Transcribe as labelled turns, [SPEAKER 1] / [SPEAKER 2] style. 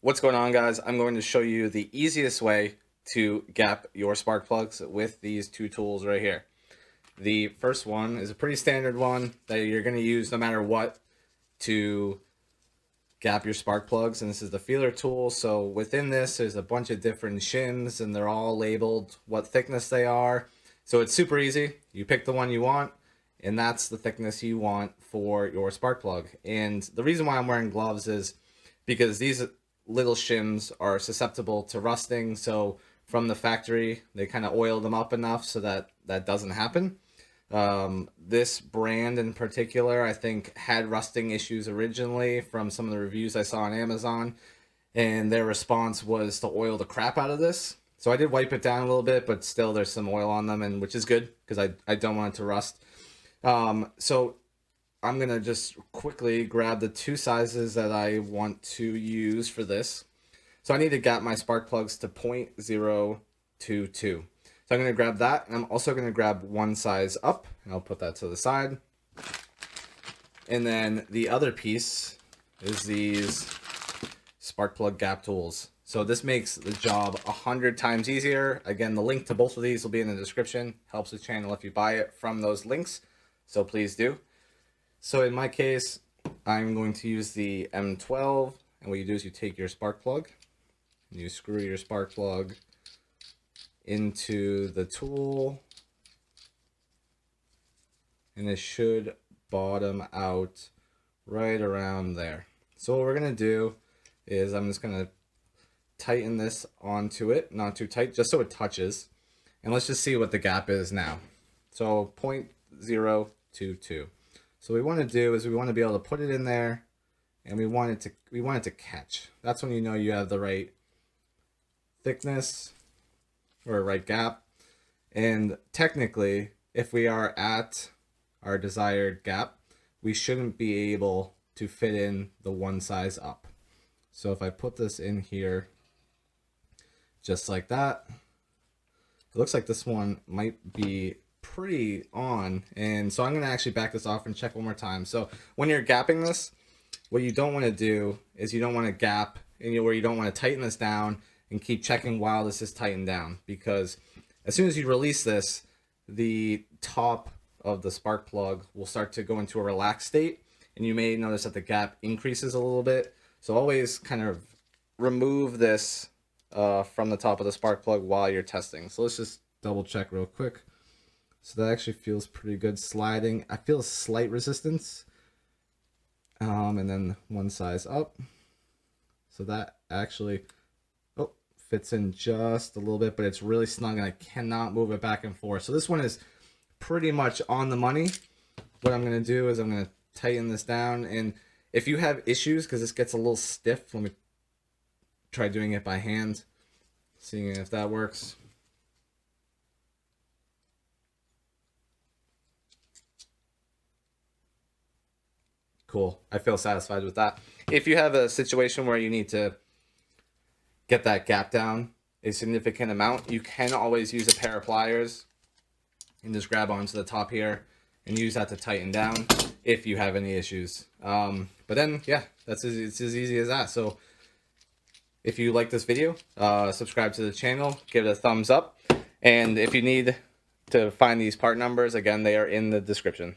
[SPEAKER 1] What's going on, guys? I'm going to show you the easiest way to gap your spark plugs with these two tools right here. The first one is a pretty standard one that you're going to use no matter what to gap your spark plugs, and this is the feeler tool. So within this there's a bunch of different shims and they're all labeled what thickness they are. So it's super easy. You pick the one you want and that's the thickness you want for your spark plug. And the reason why I'm wearing gloves is because these little shims are susceptible to rusting. So from the factory, they kind of oil them up enough so that that doesn't happen. This brand in particular, I think, had rusting issues originally from some of the reviews I saw on Amazon, and their response was to oil the crap out of this. So I did wipe it down a little bit, but still there's some oil on them, and which is good because I don't want it to rust. So I'm going to just quickly grab the two sizes that I want to use for this. So I need to gap my spark plugs to 0.022. So I'm going to grab that, and I'm also going to grab one size up, and I'll put that to the side. And then the other piece is these spark plug gap tools. So this makes the job 100 times easier. Again, the link to both of these will be in the description. Helps the channel if you buy it from those links, so please do. So in my case, I'm going to use the M12, and what you do is you take your spark plug, and you screw your spark plug into the tool, and it should bottom out right around there. So what we're going to do is I'm just going to tighten this onto it, not too tight, just so it touches, and let's just see what the gap is now. So 0.022. So what we want to do is we want to be able to put it in there, and we want it to catch. That's when you know you have the right thickness or right gap. And technically, if we are at our desired gap, we shouldn't be able to fit in the one size up. So if I put this in here just like that, it looks like this one might be pretty on, and so I'm going to actually back this off and check one more time. So when you're gapping this, what you don't want to do is you don't want to gap where you don't want to tighten this down and keep checking while this is tightened down, because as soon as you release this, the top of the spark plug will start to go into a relaxed state, and you may notice that the gap increases a little bit. So always kind of remove this from the top of the spark plug while you're testing. So let's just double check real quick. So that actually feels pretty good sliding. I feel a slight resistance. And then one size up. So that actually fits in just a little bit, but it's really snug and I cannot move it back and forth. So this one is pretty much on the money. What I'm going to do is I'm going to tighten this down. And if you have issues, because this gets a little stiff, let me try doing it by hand, seeing if that works. Cool. I feel satisfied with that. If you have a situation where you need to get that gap down a significant amount, you can always use a pair of pliers and just grab onto the top here and use that to tighten down if you have any issues. But then, yeah, it's as easy as that. So if you like this video, subscribe to the channel, give it a thumbs up. And if you need to find these part numbers, again, they are in the description.